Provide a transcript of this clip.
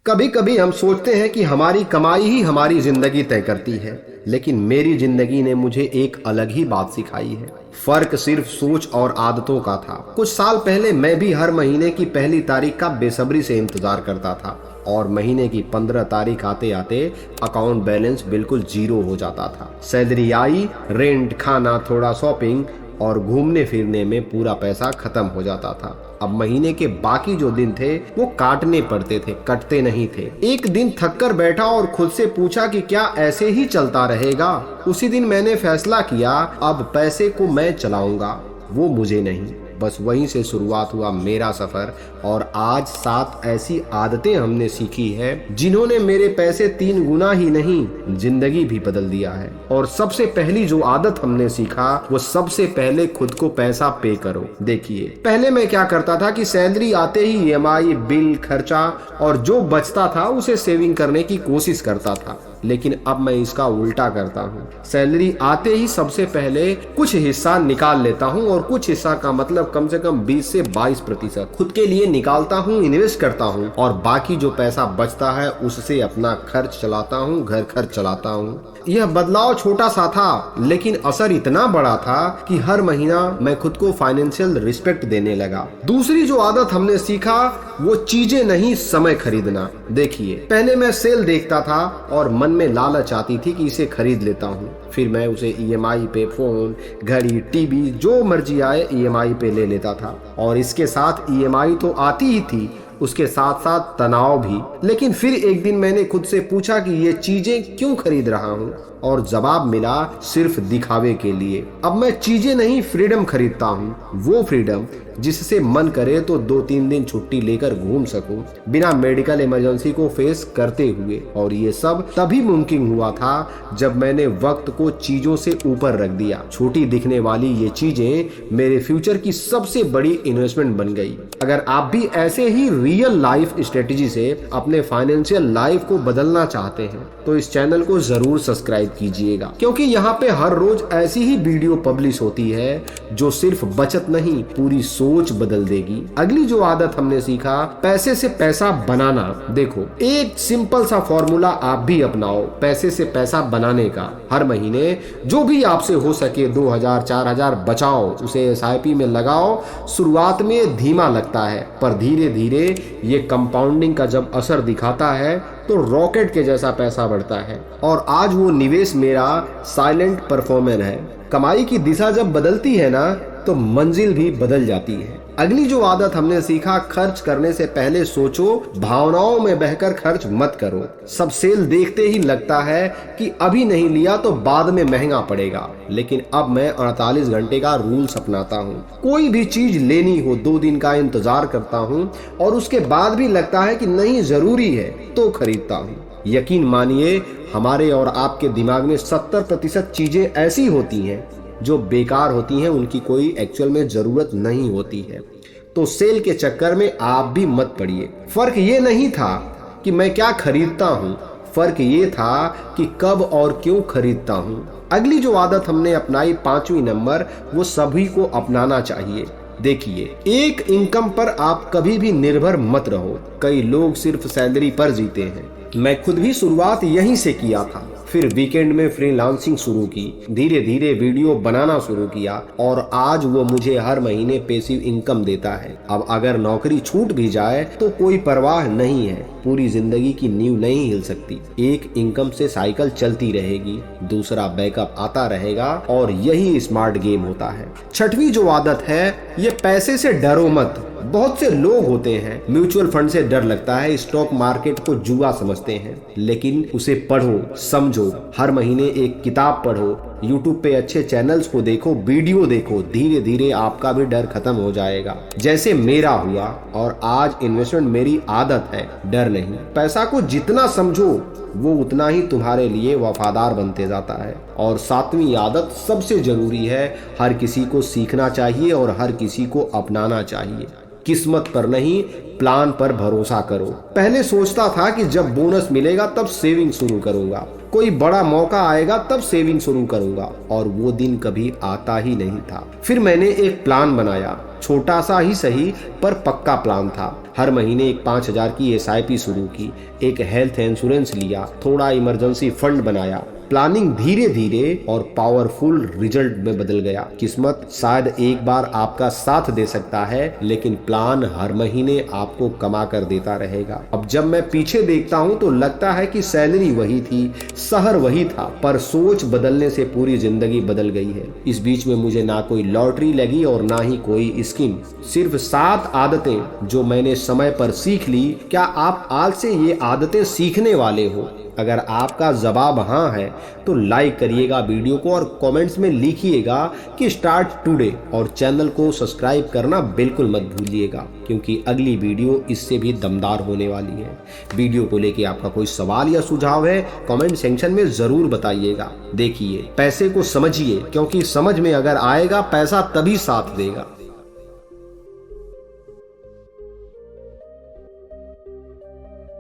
कभी कभी हम सोचते हैं कि हमारी कमाई ही हमारी जिंदगी तय करती है, लेकिन मेरी जिंदगी ने मुझे एक अलग ही बात सिखाई है। फर्क सिर्फ सोच और आदतों का था। कुछ साल पहले मैं भी हर महीने की पहली तारीख का बेसब्री से इंतजार करता था और महीने की 15 तारीख आते आते अकाउंट बैलेंस बिल्कुल जीरो हो जाता था। सैलरी आई, रेंट, खाना, थोड़ा शॉपिंग और घूमने फिरने में पूरा पैसा खत्म हो जाता था। अब महीने के बाकी जो दिन थे वो काटने पड़ते थे, कटते नहीं थे। एक दिन थक कर बैठा और खुद से पूछा कि क्या ऐसे ही चलता रहेगा। उसी दिन मैंने फैसला किया, अब पैसे को मैं चलाऊंगा, वो मुझे नहीं। बस वहीं से शुरुआत हुआ मेरा सफर और आज 7 ऐसी आदतें हमने सीखी है जिन्होंने मेरे पैसे 3 गुना ही नहीं, जिंदगी भी बदल दिया है। और सबसे पहली जो आदत हमने सीखा वो सबसे पहले खुद को पैसा पे करो। देखिए, पहले मैं क्या करता था कि सैलरी आते ही ईएमआई, बिल, खर्चा और जो बचता था उसे सेविंग करने की कोशिश करता था, लेकिन अब मैं इसका उल्टा करता हूँ। सैलरी आते ही सबसे पहले कुछ हिस्सा निकाल लेता हूँ और कुछ हिस्सा का मतलब कम से कम 20 से 22% खुद के लिए निकालता हूँ, इन्वेस्ट करता हूँ और बाकी जो पैसा बचता है उससे अपना खर्च चलाता हूँ, घर खर्च चलाता हूँ। यह बदलाव छोटा सा था, लेकिन असर इतना बड़ा था कि हर महीना मैं खुद को फाइनेंशियल रिस्पेक्ट देने लगा। दूसरी जो आदत हमने सीखा वो चीजें नहीं, समय खरीदना। देखिए, पहले मैं सेल देखता था और मन में लालच आती थी कि इसे खरीद लेता हूँ। फिर मैं उसे ईएमआई पे फोन, घड़ी, टीवी जो मर्जी आए ईएमआई पे ले लेता था और इसके साथ ईएमआई तो आती ही थी, उसके साथ साथ तनाव भी। लेकिन फिर एक दिन मैंने खुद से पूछा कि ये चीजें क्यों खरीद रहा हूँ और जवाब मिला, सिर्फ दिखावे के लिए। अब मैं चीजें नहीं, फ्रीडम खरीदता हूँ। वो फ्रीडम जिससे मन करे तो 2-3 दिन छुट्टी लेकर घूम सकूं बिना मेडिकल इमरजेंसी को फेस करते हुए। और ये सब तभी मुमकिन हुआ था जब मैंने वक्त को चीजों से ऊपर रख दिया। छोटी दिखने वाली ये चीजें मेरे फ्यूचर की सबसे बड़ी इन्वेस्टमेंट बन गई। अगर आप भी ऐसे ही रियल लाइफ स्ट्रेटेजी से अपने फाइनेंशियल लाइफ को बदलना चाहते हैं तो इस चैनल को जरूर सब्सक्राइब कीजिएगा, क्योंकि यहाँ पे हर रोज ऐसी ही वीडियो पब्लिश होती है जो सिर्फ बचत नहीं, पूरी सोच बदल देगी। अगली जो आदत हमने सीखा, पैसे से पैसा बनाना। देखो, एक सिंपल सा फॉर्मूला आप भी अपनाओ पैसे से पैसा बनाने का। हर महीने जो भी आपसे हो सके 2000, 4000 बचाओ, उसे एसआईपी में लगाओ। शुरुआत में धीमा लगता है, पर धीरे धीरे ये कंपाउंडिंग का जब असर दिखाता है तो रॉकेट के जैसा पैसा बढ़ता है। और आज वो निवेश मेरा साइलेंट परफॉर्मर है। कमाई की दिशा जब बदलती है ना तो मंजिल भी बदल जाती है। अगली जो आदत हमने सीखा, खर्च करने से पहले सोचो, भावनाओं में बहकर खर्च मत करो। सब सेल देखते ही लगता है कि अभी नहीं लिया तो बाद में महंगा पड़ेगा, लेकिन अब मैं 48 घंटे का रूल्स अपनाता हूँ। कोई भी चीज लेनी हो 2 दिन का इंतजार करता हूँ और उसके बाद भी लगता है कि नहीं जरूरी है तो खरीदता हूँ। यकीन मानिए, हमारे और आपके दिमाग में 70% चीजें ऐसी होती हैं जो बेकार होती हैं, उनकी कोई एक्चुअल में जरूरत नहीं होती है। तो सेल के चक्कर में आप भी मत पड़िए। फर्क ये नहीं था कि मैं क्या खरीदता हूँ, फर्क ये था कि कब और क्यों खरीदता हूँ। अगली जो आदत हमने अपनाई, 5वीं नंबर, वो सभी को अपनाना चाहिए। देखिए, एक इनकम पर आप कभी भी निर्भर मत रहो। कई लोग सिर्फ सैलरी पर जीते हैं। मैं खुद भी शुरुआत यहीं से किया था। फिर वीकेंड में फ्रीलांसिंग शुरू की, धीरे धीरे वीडियो बनाना शुरू किया और आज वो मुझे हर महीने पैसिव इनकम देता है। अब अगर नौकरी छूट भी जाए तो कोई परवाह नहीं है, पूरी जिंदगी की नींव नहीं हिल सकती। एक इनकम से साइकिल चलती रहेगी, दूसरा बैकअप आता रहेगा और यही स्मार्ट गेम होता है। 6वीं जो आदत है, ये पैसे से डरो मत। बहुत से लोग होते हैं, म्यूचुअल फंड से डर लगता है, स्टॉक मार्केट को जुआ समझते हैं, लेकिन उसे पढ़ो, समझो। हर महीने एक किताब पढ़ो, यूट्यूब पे अच्छे चैनल्स को देखो, वीडियो देखो, धीरे धीरे आपका भी डर खत्म हो जाएगा, जैसे मेरा हुआ। और आज इन्वेस्टमेंट मेरी आदत है, डर नहीं। पैसा को जितना समझो वो उतना ही तुम्हारे लिए वफादार बनते जाता है। और 7वीं आदत सबसे जरूरी है, हर किसी को सीखना चाहिए और हर किसी को अपनाना चाहिए। किस्मत पर नहीं, प्लान पर भरोसा करो। पहले सोचता था कि जब बोनस मिलेगा तब सेविंग शुरू करूंगा, कोई बड़ा मौका आएगा तब सेविंग शुरू करूंगा, और वो दिन कभी आता ही नहीं था। फिर मैंने एक प्लान बनाया, छोटा सा ही सही पर पक्का प्लान था। हर महीने एक 5,000 की एसआईपी शुरू की, एक हेल्थ इंश्योरेंस लिया, थोड़ा इमरजेंसी फंड बनाया। प्लानिंग धीरे धीरे और पावरफुल रिजल्ट में बदल गया। किस्मत शायद एक बार आपका साथ दे सकता है, लेकिन प्लान हर महीने आपको कमा कर देता रहेगा। अब जब मैं पीछे देखता हूँ तो लगता है कि सैलरी वही थी, शहर वही था, पर सोच बदलने से पूरी जिंदगी बदल गई है। इस बीच में मुझे ना कोई लॉटरी लगी और ना ही कोई स्कीम, सिर्फ 7 आदतें जो मैंने समय पर सीख ली। क्या आप आज से ये आदतें सीखने वाले हो? अगर आपका जवाब हाँ है तो लाइक करिएगा वीडियो को और कमेंट्स में लिखिएगा कि स्टार्ट टुडे, और चैनल को सब्सक्राइब करना बिल्कुल मत भूलिएगा, क्योंकि अगली वीडियो इससे भी दमदार होने वाली है। वीडियो को लेके आपका कोई सवाल या सुझाव है कमेंट सेक्शन में जरूर बताइएगा। देखिए, पैसे को समझिए, क्योंकि समझ में अगर आएगा पैसा तभी साथ देगा।